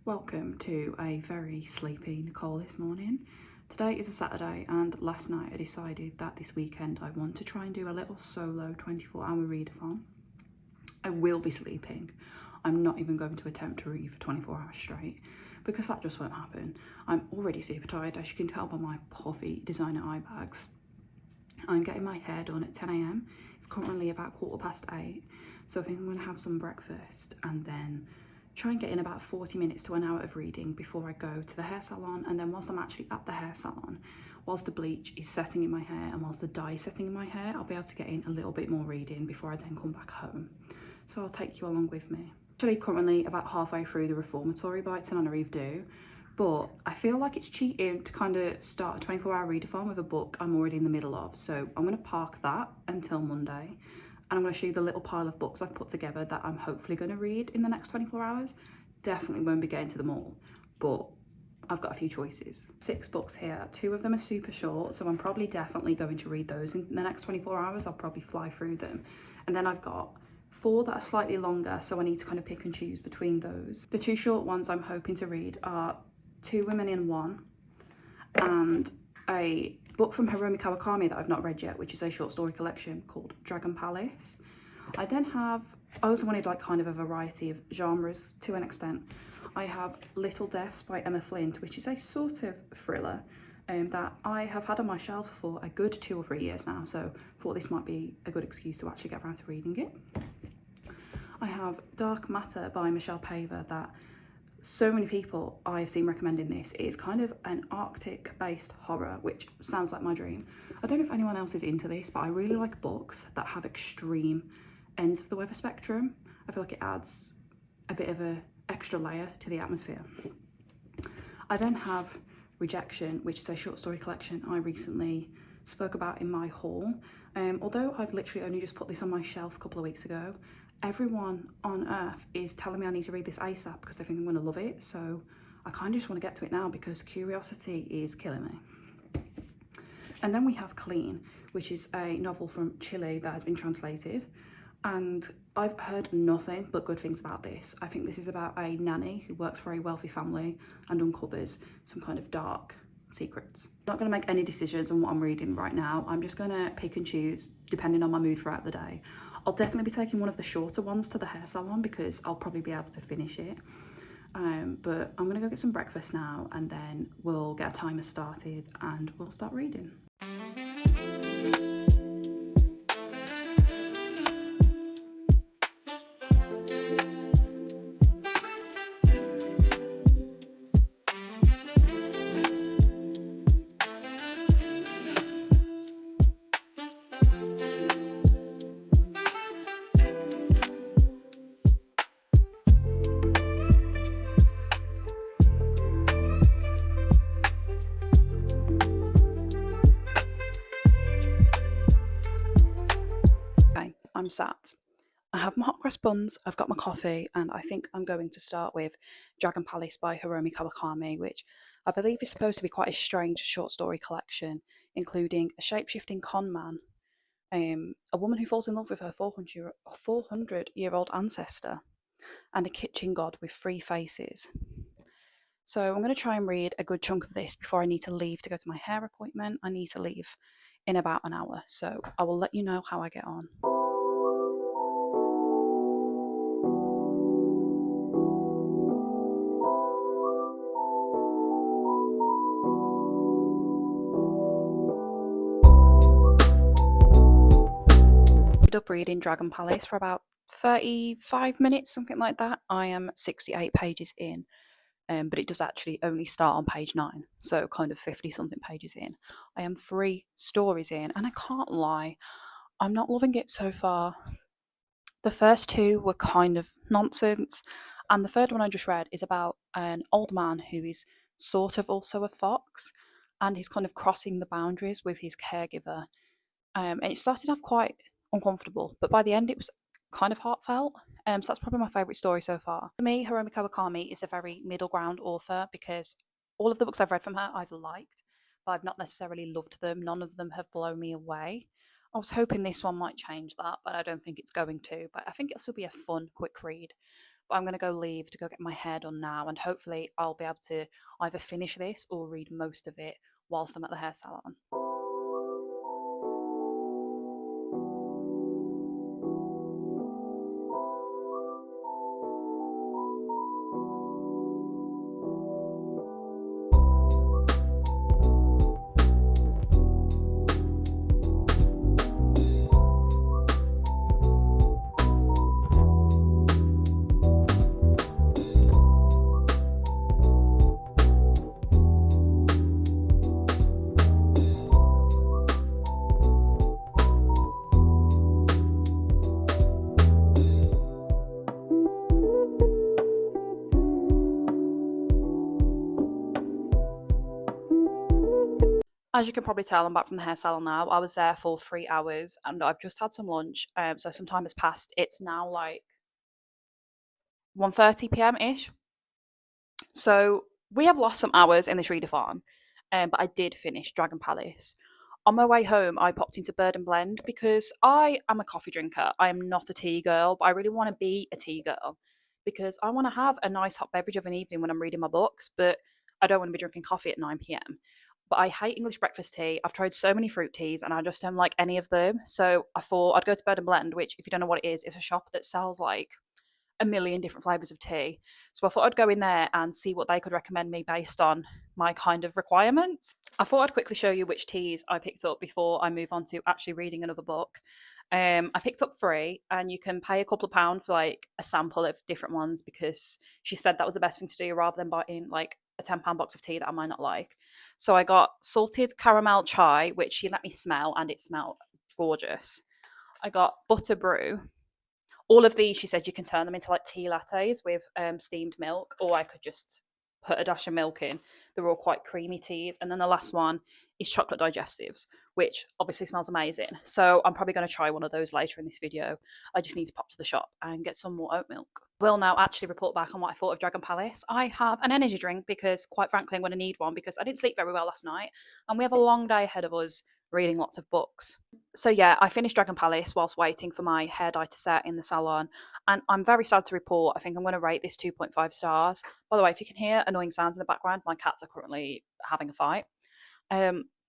Welcome to a very sleepy Nicole this morning. Today is a Saturday and last night I decided that this weekend I want to try and do a little solo 24-hour readathon. I will be sleeping. I'm not even going to attempt to read for 24 hours straight because that just won't happen. I'm already super tired, as you can tell by my puffy designer eye bags. I'm getting my hair done at 10 AM. It's currently about 8:15, so I think I'm going to have some breakfast and then try and get in about 40 minutes to an hour of reading before I go to the hair salon. And then whilst I'm actually at the hair salon, whilst the bleach is setting in my hair and whilst the dye is setting in my hair, I'll be able to get in a little bit more reading before I then come back home. So I'll take you along with me. Actually currently about halfway through the reformatory by Tenana Review, but I feel like it's cheating to kind of start a 24-hour readathon with a book I'm already in the middle of. So I'm going to park that until Monday. And I'm going to show you the little pile of books I've put together that I'm hopefully going to read in the next 24 hours. Definitely won't be getting to them all, but I've got a few choices. 6 books here. 2 of them are super short, so I'm probably definitely going to read those in the next 24 hours. I'll probably fly through them. And then I've got 4 that are slightly longer, so I need to kind of pick and choose between those. The 2 short ones I'm hoping to read are Two Women in One and a book from Hiromi Kawakami that I've not read yet, which is a short story collection called Dragon Palace. I then have, I also wanted like kind of a variety of genres to an extent. I have Little Deaths by Emma Flint, which is a sort of thriller that I have had on my shelf for a good 2 or 3 years now, so I thought this might be a good excuse to actually get around to reading it. I have Dark Matter by Michel that so many people I've seen recommending this. It is kind of an Arctic based horror, which sounds like my dream. I don't know if anyone else is into this, but I really like books that have extreme ends of the weather spectrum. I feel like it adds a bit of a extra layer to the atmosphere. I then have Rejection, which is a short story collection I recently spoke about in my haul. Although I've literally only just put this on my shelf a couple of weeks ago, everyone on earth is telling me I need to read this ASAP because they think I'm going to love it. So I kind of just want to get to it now because curiosity is killing me. And then we have Clean, which is a novel from Chile that has been translated. And I've heard nothing but good things about this. I think this is about a nanny who works for a wealthy family and uncovers some kind of dark secrets. I'm not going to make any decisions on what I'm reading right now. I'm just going to pick and choose depending on my mood throughout the day. I'll definitely be taking one of the shorter ones to the hair salon because I'll probably be able to finish it. But I'm going to go get some breakfast now and then we'll get a timer started and we'll start reading. I'm sat. I have my hot cross buns, I've got my coffee, and I think I'm going to start with Dragon Palace by Hiromi Kawakami, which I believe is supposed to be quite a strange short story collection, including a shape-shifting con man, a woman who falls in love with her 400-year-old ancestor, and a kitchen god with 3 faces. So I'm going to try and read a good chunk of this before I need to leave to go to my hair appointment. I need to leave in about an hour, so I will let you know how I get on. Up reading Dragon Palace for about 35 minutes, something like that. I am 68 pages in, but it does actually only start on page 9, so kind of 50 something pages in. I am 3 stories in, and I can't lie, I'm not loving it so far. The first 2 were kind of nonsense, and the third one I just read is about an old man who is sort of also a fox, and he's kind of crossing the boundaries with his caregiver. And it started off quite uncomfortable, but by the end it was kind of heartfelt. So that's probably my favourite story so far. For me, Hiromi Kawakami is a very middle ground author because all of the books I've read from her I've liked, but I've not necessarily loved them. None of them have blown me away. I was hoping this one might change that, but I don't think it's going to. But I think it'll still be a fun, quick read. But I'm going to go leave to go get my hair done now, and hopefully I'll be able to either finish this or read most of it whilst I'm at the hair salon. As you can probably tell, I'm back from the hair salon now. I was there for 3 hours and I've just had some lunch. So some time has passed. It's now like 1:30 p.m.-ish. So we have lost some hours in this readathon, but I did finish Dragon Palace. On my way home, I popped into Bird and Blend because I am a coffee drinker. I am not a tea girl, but I really want to be a tea girl because I want to have a nice hot beverage of an evening when I'm reading my books, but I don't want to be drinking coffee at 9 p.m. But I hate English breakfast tea. I've tried so many fruit teas and I just don't like any of them. So I thought I'd go to Bird and Blend, which, if you don't know what it is, it's a shop that sells like a million different flavours of tea. So I thought I'd go in there and see what they could recommend me based on my kind of requirements. I thought I'd quickly show you which teas I picked up before I move on to actually reading another book. I picked up 3, and you can pay a couple of pounds for like a sample of different ones because she said that was the best thing to do rather than buying like a £10 box of tea that I might not like. So I got salted caramel chai, which she let me smell, and it smelled gorgeous. I got butter brew. All of these, she said, you can turn them into like tea lattes with steamed milk, or I could just put a dash of milk in. They're all quite creamy teas. And then the last one is chocolate digestives, which obviously smells amazing. So I'm probably going to try one of those later in this video. I just need to pop to the shop and get some more oat milk. We'll now actually report back on what I thought of Dragon Palace. I have an energy drink because, quite frankly, I'm going to need one because I didn't sleep very well last night. And we have a long day ahead of us reading lots of books. So yeah, I finished Dragon Palace whilst waiting for my hair dye to set in the salon, and I'm very sad to report I think I'm going to rate this 2.5 stars. By the way, if you can hear annoying sounds in the background, my cats are currently having a fight.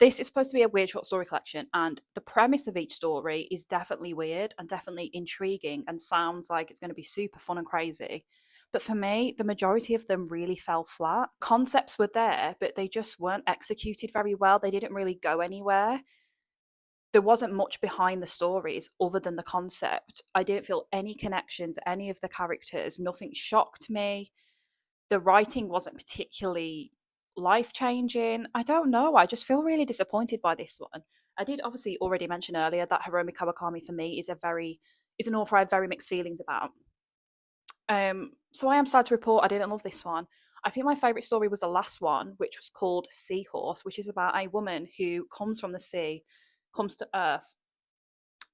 This is supposed to be a weird short story collection, and the premise of each story is definitely weird and definitely intriguing and sounds like it's going to be super fun and crazy. But for me, the majority of them really fell flat. Concepts were there, but they just weren't executed very well. They didn't really go anywhere. There wasn't much behind the stories other than the concept. I didn't feel any connection to any of the characters. Nothing shocked me. The writing wasn't particularly life-changing. I don't know. I just feel really disappointed by this one. I did obviously already mention earlier that Hiromi Kawakami for me is an author I have very mixed feelings about. So I am sad to report I didn't love this one. I think my favourite story was the last one, which was called Seahorse, which is about a woman who comes from the sea, comes to Earth,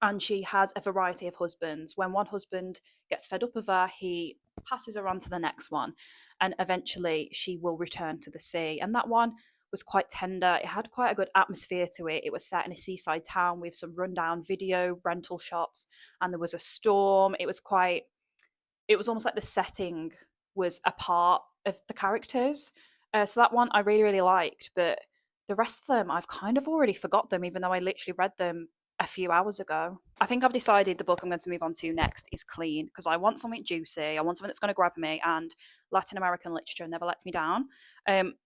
and she has a variety of husbands. When one husband gets fed up of her, he passes her on to the next one, and eventually she will return to the sea. And that one was quite tender. It had quite a good atmosphere to it. It was set in a seaside town with some rundown video rental shops, and there was a storm. It was almost like the setting was a part of the characters. So that one I really, really liked, but the rest of them, I've kind of already forgot them, even though I literally read them a few hours ago. I think I've decided the book I'm going to move on to next is Clean, because I want something juicy. I want something that's going to grab me, and Latin American literature never lets me down.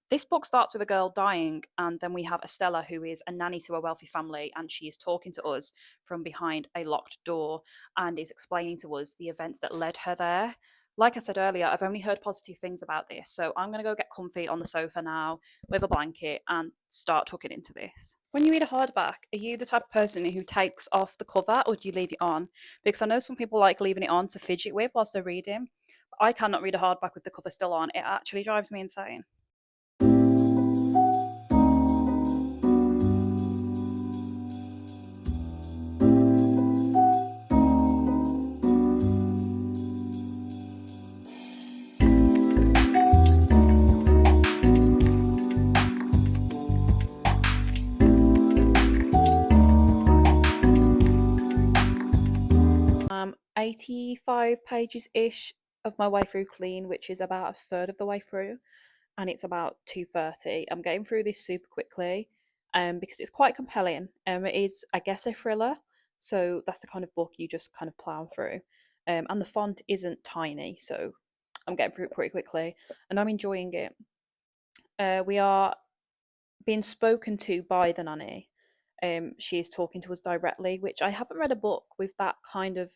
This book starts with a girl dying, and then we have Estella, who is a nanny to a wealthy family, and she is talking to us from behind a locked door and is explaining to us the events that led her there. Like I said earlier, I've only heard positive things about this, so I'm going to go get comfy on the sofa now with a blanket and start tucking into this. When you read a hardback, are you the type of person who takes off the cover, or do you leave it on? Because I know some people like leaving it on to fidget with whilst they're reading. But I cannot read a hardback with the cover still on. It actually drives me insane. I'm 85 pages-ish of my way through clean, which is about a third of the way through, and it's about 2:30. I'm getting through this super quickly, because it's quite compelling. It is, I guess, a thriller, so that's the kind of book you just kind of plow through. And the font isn't tiny, so I'm getting through it pretty quickly, and I'm enjoying it. We are being spoken to by the nanny. She is talking to us directly, which I haven't read a book with that kind of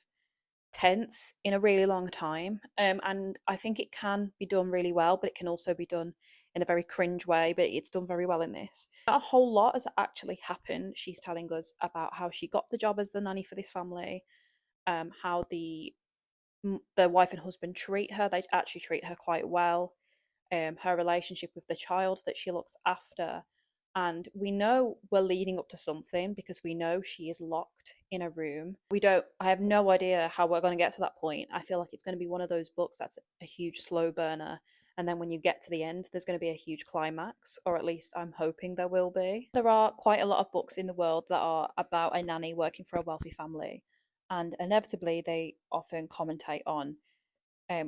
tense in a really long time. And I think it can be done really well, but it can also be done in a very cringe way. But it's done very well in this. Not a whole lot has actually happened. She's telling us about how she got the job as the nanny for this family, how the wife and husband treat her. They actually treat her quite well. Her relationship with the child that she looks after. And we know we're leading up to something because we know she is locked in a room. I have no idea how we're going to get to that point. I feel like it's going to be one of those books that's a huge slow burner. And then when you get to the end, there's going to be a huge climax, or at least I'm hoping there will be. There are quite a lot of books in the world that are about a nanny working for a wealthy family. And inevitably, they often commentate on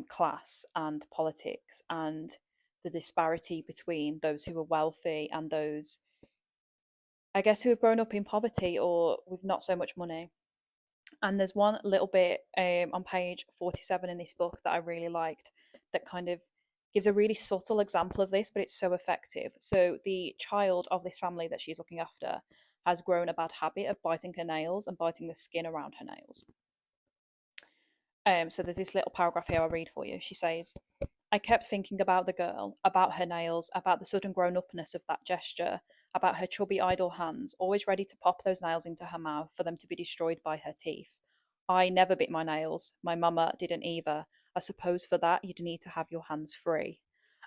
class and politics and the disparity between those who are wealthy and those, I guess, who have grown up in poverty or with not so much money. And there's one little bit on page 47 in this book that I really liked that kind of gives a really subtle example of this, but it's so effective. So the child of this family that she's looking after has grown a bad habit of biting her nails and biting the skin around her nails. So there's this little paragraph here I'll read for you. She says, I kept thinking about the girl, about her nails, about the sudden grown upness of that gesture, about her chubby idle hands, always ready to pop those nails into her mouth for them to be destroyed by her teeth. I never bit my nails. My mama didn't either. I suppose for that you'd need to have your hands free.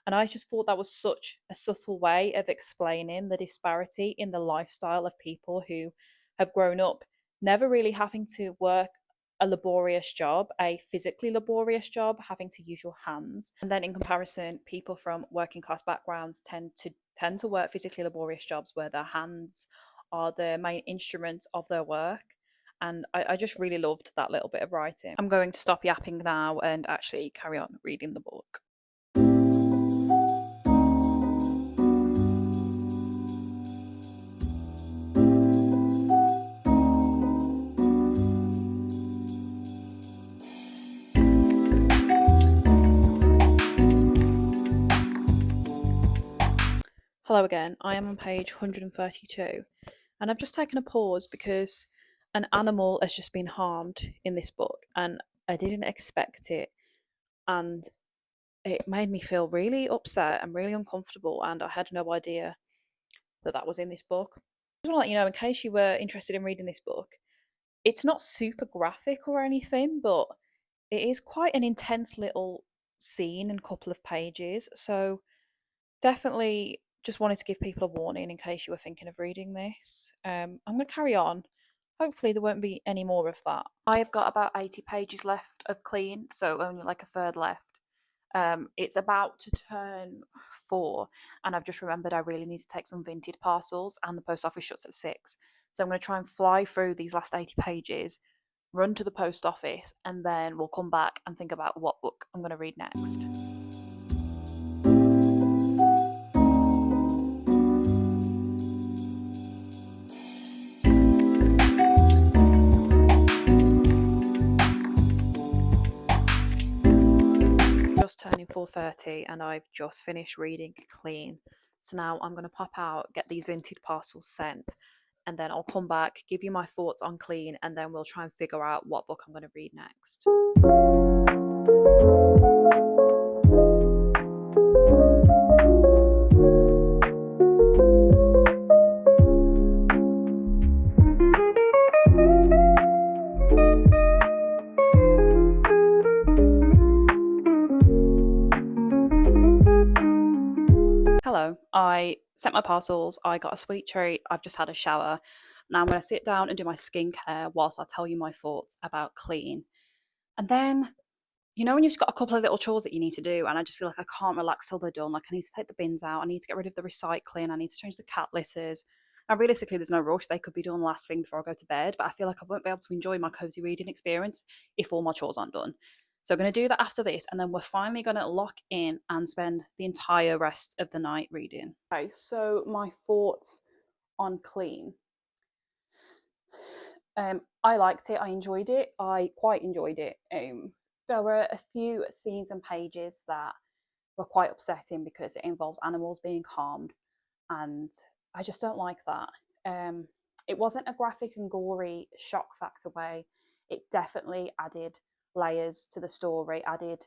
And I just thought that was such a subtle way of explaining the disparity in the lifestyle of people who have grown up never really having to work a laborious job, a physically laborious job, having to use your hands. And then in comparison, people from working class backgrounds tend to work physically laborious jobs where their hands are the main instrument of their work. And I just really loved that little bit of writing. I'm going to stop yapping now and actually carry on reading the book. Hello again, I am on page 132 and I've just taken a pause because an animal has just been harmed in this book and I didn't expect it, and it made me feel really upset and really uncomfortable, and I had no idea that was in this book. I just want to let you know, in case you were interested in reading this book, it's not super graphic or anything, but it is quite an intense little scene in a couple of pages, so definitely just wanted to give people a warning in case you were thinking of reading this. I'm going to carry on. Hopefully there won't be any more of that. I have got about 80 pages left of clean, so only like a third left. It's about to turn 4, and I've just remembered I really need to take some vintage parcels, and the post office shuts at 6. So I'm going to try and fly through these last 80 pages, run to the post office, and then we'll come back and think about what book I'm going to read next. Just turning 4:30 and I've just finished reading clean. So now I'm going to pop out, get these vintage parcels sent, and then I'll come back, give you my thoughts on clean, and then we'll try and figure out what book I'm going to read next. Hello, I sent my parcels, I got a sweet treat, I've just had a shower. Now I'm going to sit down and do my skincare whilst I tell you my thoughts about clean. And then, you know, when you've got a couple of little chores that you need to do, and I just feel like I can't relax till they're done. Like, I need to take the bins out, I need to get rid of the recycling, I need to change the cat litters. And realistically, there's no rush. They could be done last thing before I go to bed, but I feel like I won't be able to enjoy my cozy reading experience if all my chores aren't done. So I'm going to do that after this, and then we're finally going to lock in and spend the entire rest of the night reading. Okay, so my thoughts on Clean. I liked it. I enjoyed it. I quite enjoyed it. There were a few scenes and pages that were quite upsetting because it involves animals being harmed, and I just don't like that. It wasn't a graphic and gory shock factor way. It definitely added layers to the story, added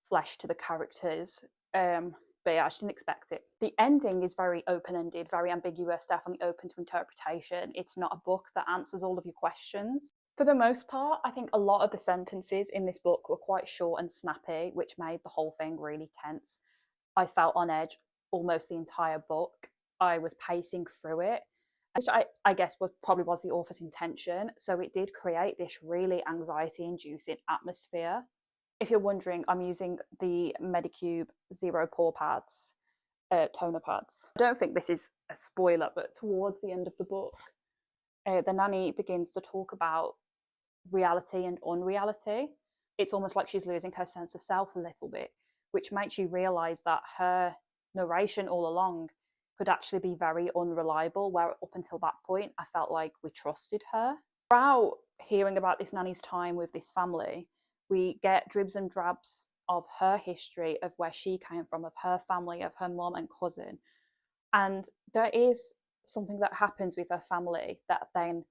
flesh to the characters. But yeah, I just didn't expect it. The ending is very open-ended, very ambiguous, definitely open to interpretation. It's not a book that answers all of your questions. For the most part, I think a lot of the sentences in this book were quite short and snappy, which made the whole thing really tense. I felt on edge almost the entire book. I was pacing through it, which I guess probably was the author's intention. So it did create this really anxiety-inducing atmosphere. If you're wondering, I'm using the Medicube Zero Pore Pads, toner pads. I don't think this is a spoiler, but towards the end of the book, the nanny begins to talk about reality and unreality. It's almost like she's losing her sense of self a little bit, which makes you realise that her narration all along could actually be very unreliable, where up until that point, I felt like we trusted her. Throughout hearing about this nanny's time with this family, we get dribs and drabs of her history, of where she came from, of her family, of her mum and cousin. And there is something that happens with her family that then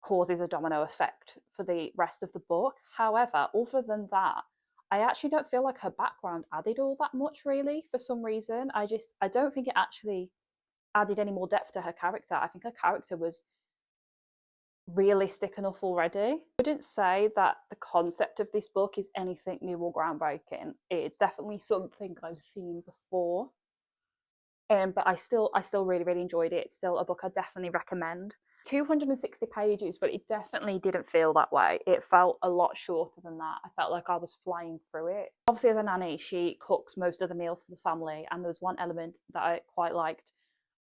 causes a domino effect for the rest of the book. However, other than that, I actually don't feel like her background added all that much, really, for some reason. I don't think it actually added any more depth to her character. I think her character was realistic enough already. I wouldn't say that the concept of this book is anything new or groundbreaking. It's definitely something I've seen before. But I still really enjoyed it. It's still a book I definitely recommend. 260 pages, but it definitely didn't feel that way. It felt a lot shorter than that. I felt like I was flying through it. Obviously, as a nanny, she cooks most of the meals for the family, and there was one element that I quite liked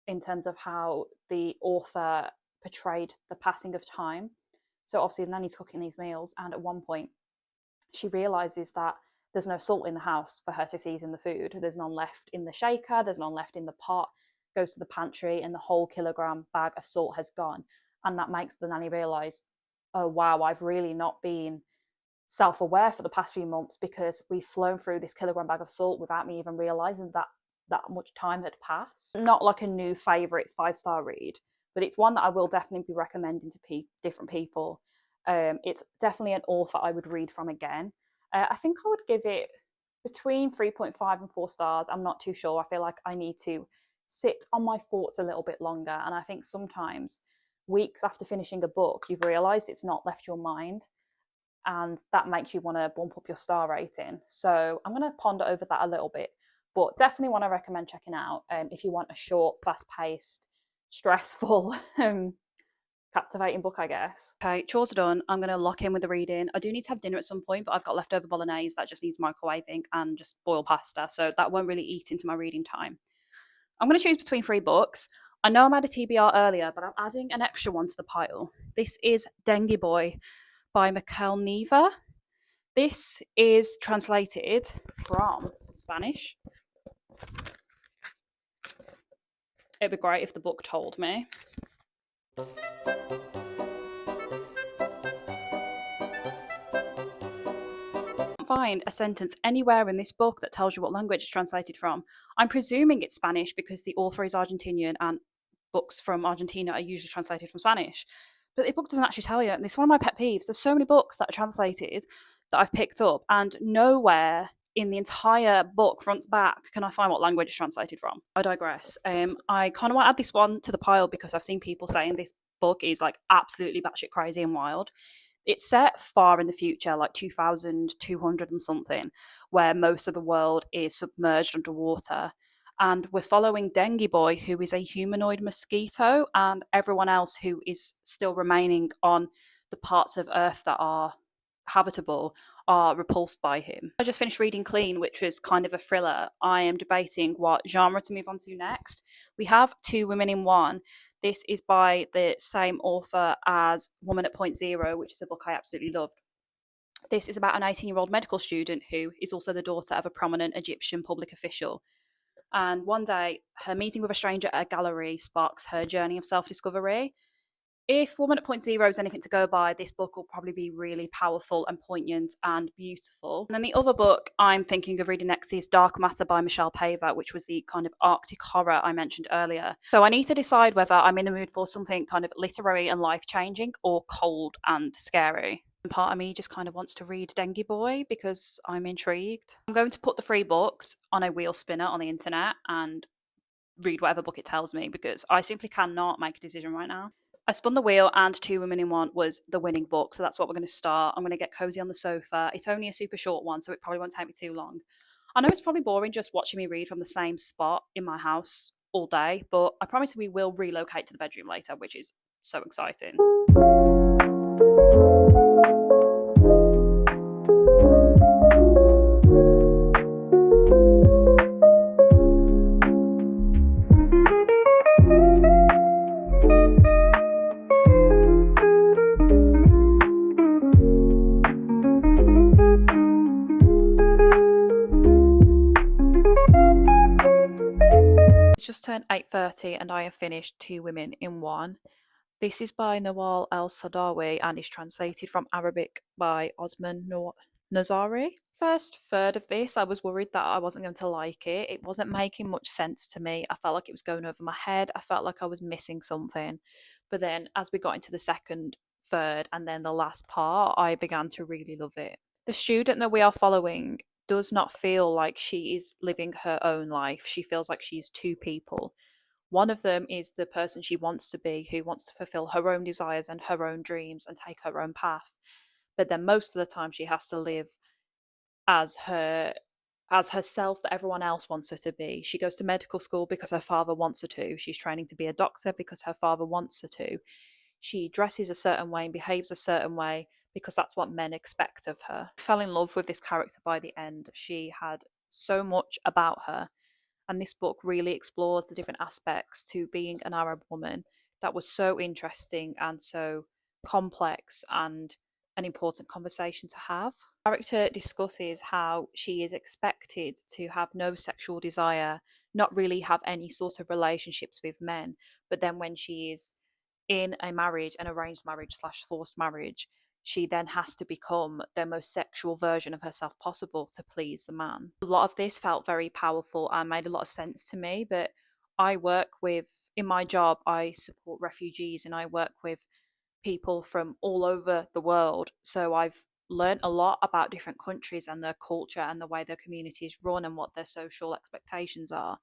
in terms of how the author portrayed the passing of time. So obviously the nanny's cooking these meals, and at one point she realizes that there's no salt in the house for her to season the food. There's none left in the shaker, there's none left in the pot. Goes to the pantry and the whole kilogram bag of salt has gone. And that makes the nanny realize, oh wow, I've really not been self-aware for the past few months, because we've flown through this kilogram bag of salt without me even realizing that much time had passed. Not like a new favorite 5-star read, but it's one that I will definitely be recommending to different people. It's definitely an author I would read from again. I think I would give it between 3.5 and 4 stars. I'm not too sure. I feel like I need to sit on my thoughts a little bit longer. And I think sometimes weeks after finishing a book, you've realised it's not left your mind. And that makes you want to bump up your star rating. So I'm going to ponder over that a little bit. But definitely want to recommend checking out if you want a short, fast-paced, stressful, captivating book, I guess. Okay, chores are done. I'm going to lock in with the reading. I do need to have dinner at some point, but I've got leftover bolognese that just needs microwaving and just boiled pasta, so that won't really eat into my reading time. I'm going to choose between 3 books. I know I made a TBR earlier, but I'm adding an extra one to the pile. This is Dengue Boy by Michel Nieva. This is translated from Spanish. It'd be great if the book told me. Find a sentence anywhere in this book that tells you what language it's translated from. I'm presuming it's Spanish because the author is Argentinian and books from Argentina are usually translated from Spanish. But the book doesn't actually tell you. And this is one of my pet peeves. There's so many books that are translated that I've picked up, and nowhere in the entire book, front to back, can I find what language it's translated from. I digress. I kind of want to add this one to the pile because I've seen people saying this book is like absolutely batshit crazy and wild. It's set far in the future, like 2200 and something, where most of the world is submerged underwater. And we're following Dengue Boy, who is a humanoid mosquito, and everyone else who is still remaining on the parts of Earth that are habitable are repulsed by him. I just finished reading Clean, which was kind of a thriller. I am debating what genre to move on to next. We have Two Women in One. This is by the same author as Woman at Point Zero, which is a book I absolutely loved. This is about an 18-year-old medical student who is also the daughter of a prominent Egyptian public official. And one day, her meeting with a stranger at a gallery sparks her journey of self discovery. If Woman at Point Zero is anything to go by, this book will probably be really powerful and poignant and beautiful. And then the other book I'm thinking of reading next is Dark Matter by Michel, which was the kind of Arctic horror I mentioned earlier. So I need to decide whether I'm in the mood for something kind of literary and life changing or cold and scary. And part of me just kind of wants to read Dengue Boy because I'm intrigued. I'm going to put the 3 books on a wheel spinner on the internet and read whatever book it tells me because I simply cannot make a decision right now. I spun the wheel and Two Women in One was the winning book. So that's what we're going to start. I'm going to get cozy on the sofa. It's only a super short one, so it probably won't take me too long. I know it's probably boring just watching me read from the same spot in my house all day, but I promise we will relocate to the bedroom later, which is so exciting. It's just turned 8:30 and I have finished Two Women in One. This is by Nawal saadawi and is translated from Arabic by Osman Nusairi. First third of this, I was worried that I wasn't going to like it. It wasn't making much sense to me. I felt like it was going over my head. I felt like I was missing something. But then as we got into the second third and then the last part, I began to really love it. The student that we are following does not feel like she is living her own life. She feels like she's two people. One of them is the person she wants to be, who wants to fulfill her own desires and her own dreams and take her own path. But then most of the time she has to live as herself that everyone else wants her to be. She goes to medical school because her father wants her to. She's training to be a doctor because her father wants her to. She dresses a certain way and behaves a certain way because that's what men expect of her. I fell in love with this character by the end. She had so much about her. And this book really explores the different aspects to being an Arab woman that was so interesting and so complex and an important conversation to have. The character discusses how she is expected to have no sexual desire, not really have any sort of relationships with men, but then when she is in a marriage, an arranged marriage slash forced marriage, she then has to become the most sexual version of herself possible to please the man. A lot of this felt very powerful and made a lot of sense to me. But in my job, I support refugees and I work with people from all over the world. So I've learned a lot about different countries and their culture and the way their communities run and what their social expectations are.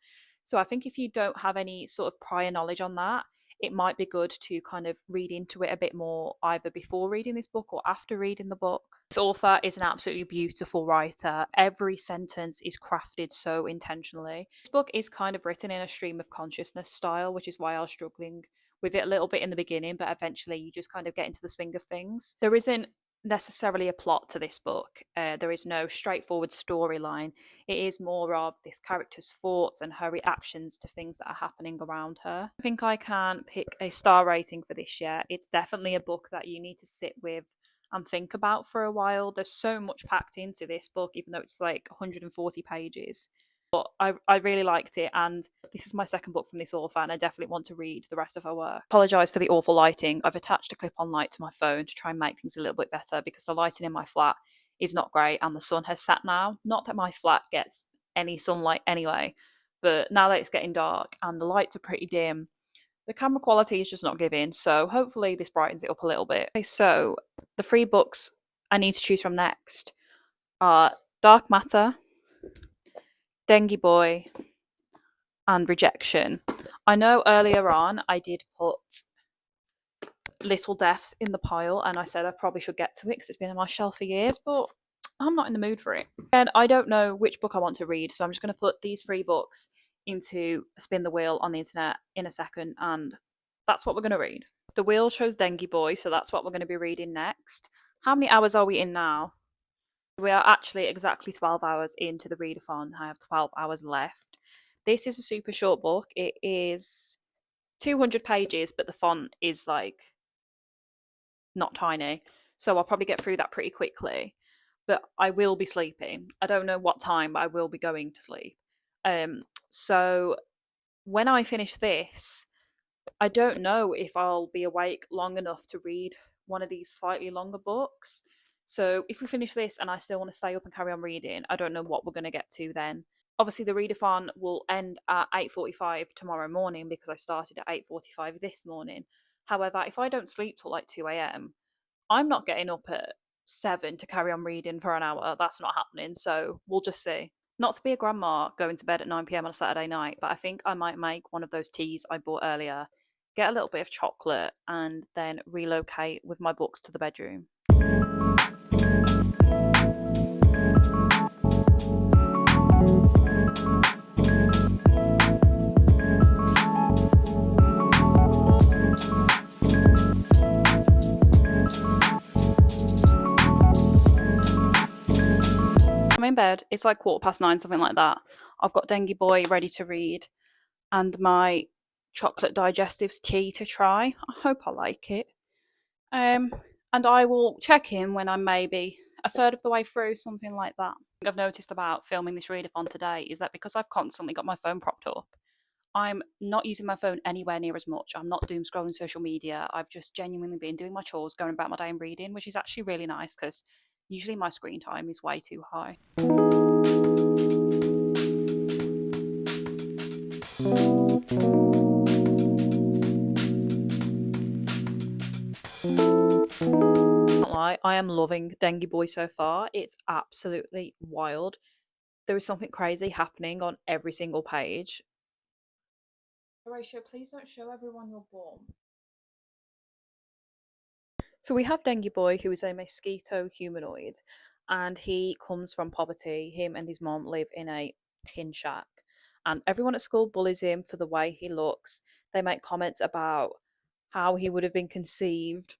So I think if you don't have any sort of prior knowledge on that, it might be good to kind of read into it a bit more either before reading this book or after reading the book. This author is an absolutely beautiful writer. Every sentence is crafted so intentionally. This book is kind of written in a stream of consciousness style, which is why I was struggling with it a little bit in the beginning, but eventually you just kind of get into the swing of things. There isn't necessarily a plot to this book. There is no straightforward storyline. It is more of this character's thoughts and her reactions to things that are happening around her. I think I can pick a star rating for this yet. It's definitely a book that you need to sit with and think about for a while. There's so much packed into this book, even though it's like 140 pages. But I really liked it, and this is my second book from this author, and I definitely want to read the rest of her work. Apologise for the awful lighting. I've attached a clip-on light to my phone to try and make things a little bit better because the lighting in my flat is not great, and the sun has set now. Not that my flat gets any sunlight anyway, but now that it's getting dark and the lights are pretty dim, the camera quality is just not giving, so hopefully this brightens it up a little bit. Okay, so the 3 books I need to choose from next are Dark Matter, Dengue Boy, and Rejection. I know earlier on I did put Little Deaths in the pile and I said I probably should get to it because it's been on my shelf for years, but I'm not in the mood for it. And I don't know which book I want to read, so I'm just going to put these 3 books into a spin the wheel on the internet in a second, and that's what we're going to read. The wheel shows Dengue Boy, so that's what we're going to be reading next. How many hours are we in now? We are actually exactly 12 hours into the readathon. I have 12 hours left. This is a super short book. It is 200 pages, but the font is like not tiny. So I'll probably get through that pretty quickly. but I will be sleeping. I don't know what time, but I will be going to sleep. So when I finish this, I don't know if I'll be awake long enough to read one of these slightly longer books. So if we finish this and I still want to stay up and carry on reading, I don't know what we're going to get to then. Obviously, the readathon will end at 8:45 tomorrow morning because I started at 8:45 this morning. However, if I don't sleep till like 2 a.m., I'm not getting up at 7 to carry on reading for an hour. That's not happening. So we'll just see. Not to be a grandma going to bed at 9 p.m. on a Saturday night, but I think I might make one of those teas I bought earlier, get a little bit of chocolate, and then relocate with my books to the bedroom. I'm in bed. It's like 9:15, something like that. I've got Dengue Boy ready to read and my chocolate digestives tea to try. I hope I like it. And I will check in when I'm maybe a third of the way through, something like that. I've noticed about filming this readathon today is that because I've constantly got my phone propped up, I'm not using my phone anywhere near as much. I'm not doom scrolling social media. I've just genuinely been doing my chores, going about my day and reading, which is actually really nice because usually my screen time is way too high. I am loving Dengue Boy so far. It's absolutely wild. There is something crazy happening on every single page. Horatio, please don't show everyone your bum. So we have Dengue Boy, who is a mosquito humanoid, and he comes from poverty. Him and his mom live in a tin shack, and everyone at school bullies him for the way he looks. They make comments about how he would have been conceived.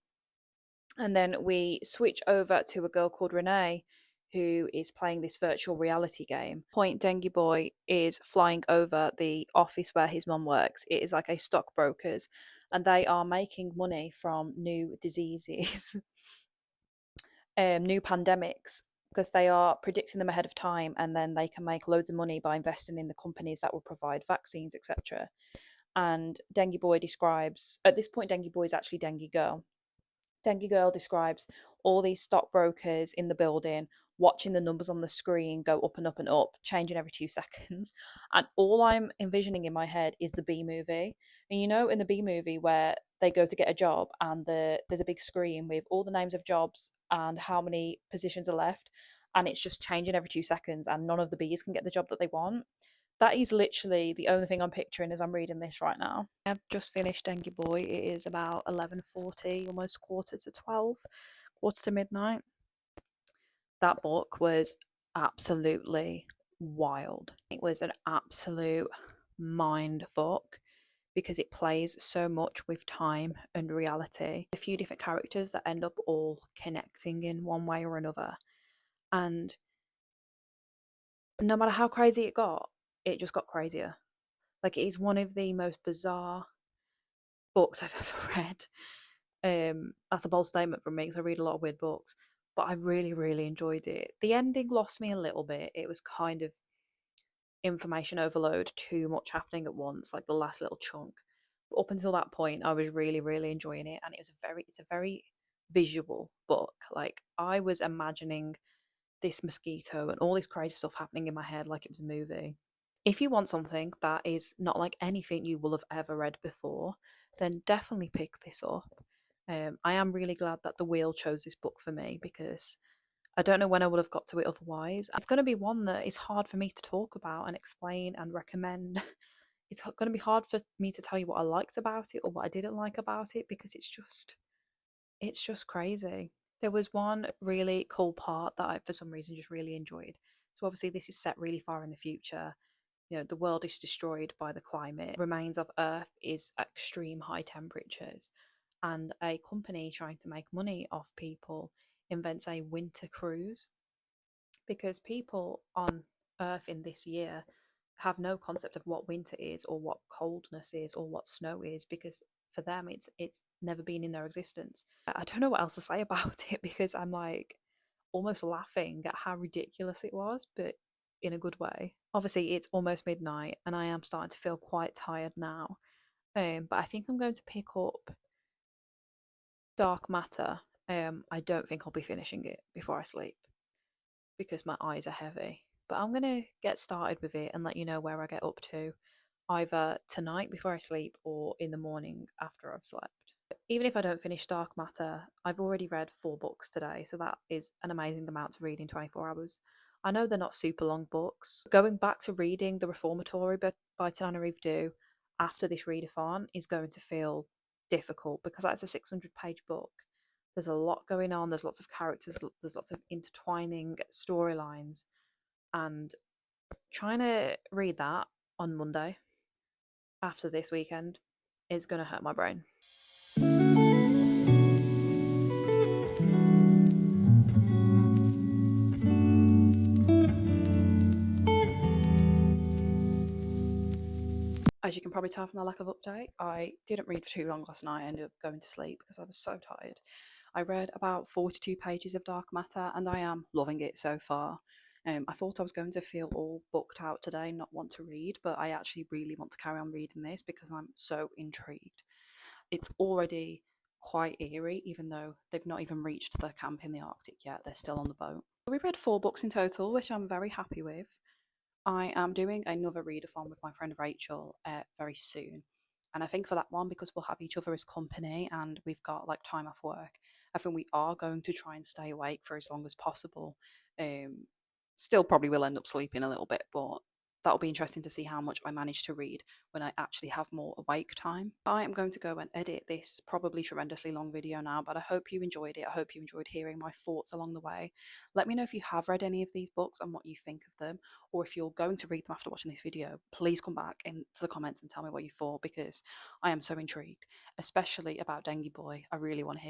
And then we switch over to a girl called Renee, who is playing this virtual reality game. Point Dengue Boy is flying over the office where his mum works. It is like a stockbroker's, and they are making money from new diseases, new pandemics, because they are predicting them ahead of time, and then they can make loads of money by investing in the companies that will provide vaccines, etc. And Dengue Boy describes, at this point, Dengue Boy is actually Dengue Girl. Dengue Girl describes all these stockbrokers in the building watching the numbers on the screen go up and up and up, changing every 2 seconds. And all I'm envisioning in my head is the B movie. And you know, in the B movie where they go to get a job and there's a big screen with all the names of jobs and how many positions are left, and it's just changing every 2 seconds, and none of the Bs can get the job that they want. That is literally the only thing I'm picturing as I'm reading this right now. I've just finished Dengue Boy. It is about 11:40, almost quarter to 12, quarter to midnight. That book was absolutely wild. It was an absolute mind fuck because it plays so much with time and reality. A few different characters that end up all connecting in one way or another. And no matter how crazy it just got crazier. Like, it is one of the most bizarre books I've ever read. That's a bold statement from me because I read a lot of weird books, but I really, really enjoyed it. The ending lost me a little bit. It was kind of information overload, too much happening at once, like the last little chunk. But up until that point, I was really, really enjoying it, and it's a very visual book. Like, I was imagining this mosquito and all this crazy stuff happening in my head like it was a movie. If you want something that is not like anything you will have ever read before, then definitely pick this up. I am really glad that The Wheel chose this book for me because I don't know when I would have got to it otherwise. It's going to be one that is hard for me to talk about and explain and recommend. It's going to be hard for me to tell you what I liked about it or what I didn't like about it because it's just crazy. There was one really cool part that I, for some reason, just really enjoyed. So obviously, this is set really far in the future. You know, the world is destroyed by the climate. Remains of Earth is extreme high temperatures, and a company trying to make money off people invents a winter cruise because people on Earth in this year have no concept of what winter is or what coldness is or what snow is because for them it's never been in their existence. I don't know what else to say about it because I'm like almost laughing at how ridiculous it was, but in a good way. Obviously, it's almost midnight and I am starting to feel quite tired now. But I think I'm going to pick up Dark Matter. I don't think I'll be finishing it before I sleep because my eyes are heavy. But I'm going to get started with it and let you know where I get up to, either tonight before I sleep or in the morning after I've slept. Even if I don't finish Dark Matter, I've already read 4 books today, so that is an amazing amount to read in 24 hours. I know they're not super long books. Going back to reading The Reformatory by Tanana Rivdu after this readathon is going to feel difficult because that's a 600-page book. There's a lot going on, there's lots of characters, there's lots of intertwining storylines, and trying to read that on Monday after this weekend is going to hurt my brain. As you can probably tell from the lack of update, I didn't read for too long last night. I ended up going to sleep because I was so tired. I read about 42 pages of Dark Matter and I am loving it so far. I thought I was going to feel all booked out today, not want to read, but I actually really want to carry on reading this because I'm so intrigued. It's already quite eerie, even though they've not even reached the camp in the Arctic yet. They're still on the boat. We read 4 books in total, which I'm very happy with. I am doing another readathon with my friend Rachel very soon. And I think for that one, because we'll have each other as company and we've got like time off work, I think we are going to try and stay awake for as long as possible. Still probably will end up sleeping a little bit, but that'll be interesting to see how much I manage to read when I actually have more awake time. I am going to go and edit this probably tremendously long video now, but I hope you enjoyed it. I hope you enjoyed hearing my thoughts along the way. Let me know if you have read any of these books and what you think of them, or if you're going to read them after watching this video. Please come back into the comments and tell me what you thought, because I am so intrigued, especially about Dengue Boy. I really want to hear